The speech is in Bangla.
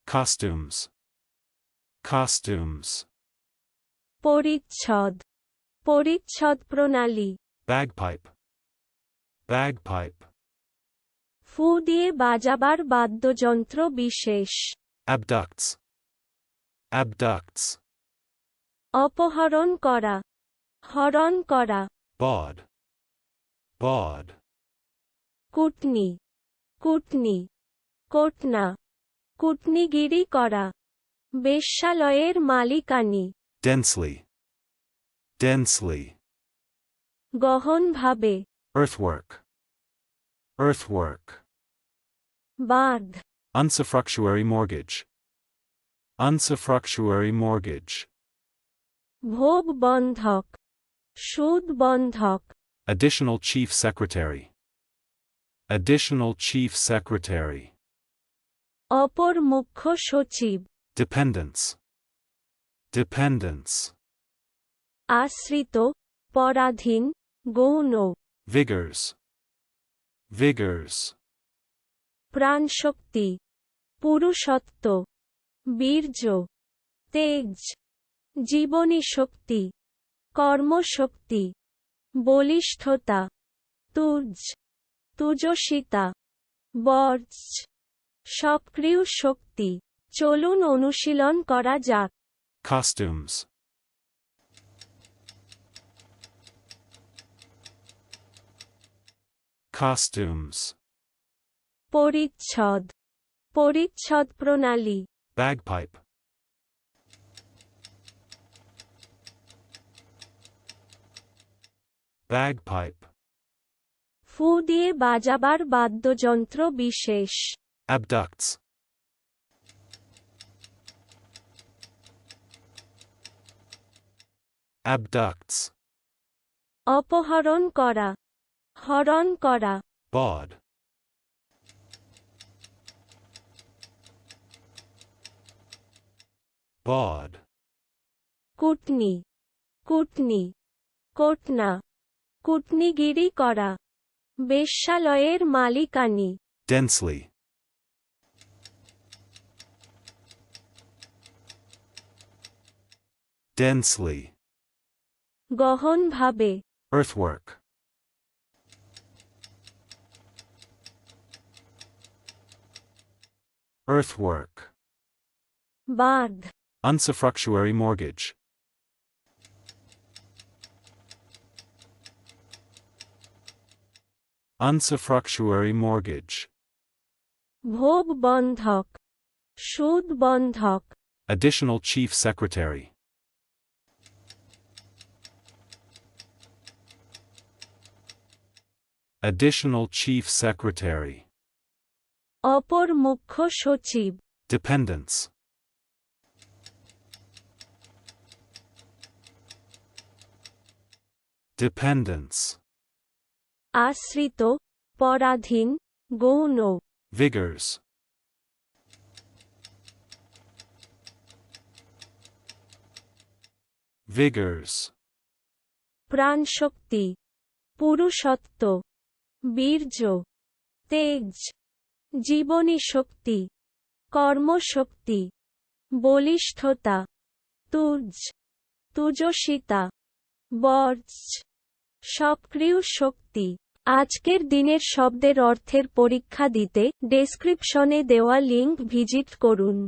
Costumes. Costumes. পরিচ্ছদ পরিচ্ছদ প্রণালী Bagpipe. Bagpipe. ফু দিয়ে বাজাবার বাদ্যযন্ত্র বিশেষ Abducts. Abducts. অপহরণ করা হরণ করা Baud. Baud. কুটনি কুটনি কোটনা কুটনিগিরি করা বেশ্যালয়ের মালিকানি Densely. Densely. গহনভাবে Earthwork. Earthwork. বাঁধ Usufructuary mortgage. Usufructuary mortgage. ভোগ বন্ধক সুদ বন্ধক Additional chief secretary. Additional chief secretary. অপর মুখ্য সচিব Dependence. Dependence. আশ্রিত পরাধীন গৌণ Vigors. Vigors. প্রাণশক্তি পুরুষত্ব বীর্য তেজ জীবনী শক্তি কর্মশক্তি বলিষ্ঠতা তুজ তুজসিতা বর্জ সক্রিয় শক্তি চলুন অনুশীলন করা যাক Costumes. Costumes. পরিচ্ছদ পরিচ্ছদ প্রণালী Bagpipe. Bagpipe. ফু দিয়ে বাজাবার বাদ্যযন্ত্র বিশেষ Abducts. Abducts. অপহরণ করা হরণ করা Baud. Baud. কুটনি কুটনি কোটনা কুটনিগিরি করা বেশ্যালয়ের মালিকানি Densely. Densely. গহনভাবে Earthwork. Earthwork. বাঁধ Usufructuary mortgage. Usufructuary mortgage. ভোগ বন্ধক সুদ বন্ধক Additional chief secretary. Additional chief secretary. অপর মুখ্য সচিব Dependence. Dependence. আশ্রিত পরাধীন গৌণ Vigors. Vigors. প্রাণশক্তি পুরুষত্ব বীর্য তেজ জীবনী শক্তি কর্মশক্তি বলিষ্ঠতা তুজ তুজসিতা বর্জ সক্রিয় শক্তি আজকের দিনের শব্দের অর্থের পরীক্ষা দিতে ডেসক্রিপশনে দেওয়া লিংক ভিজিট করুন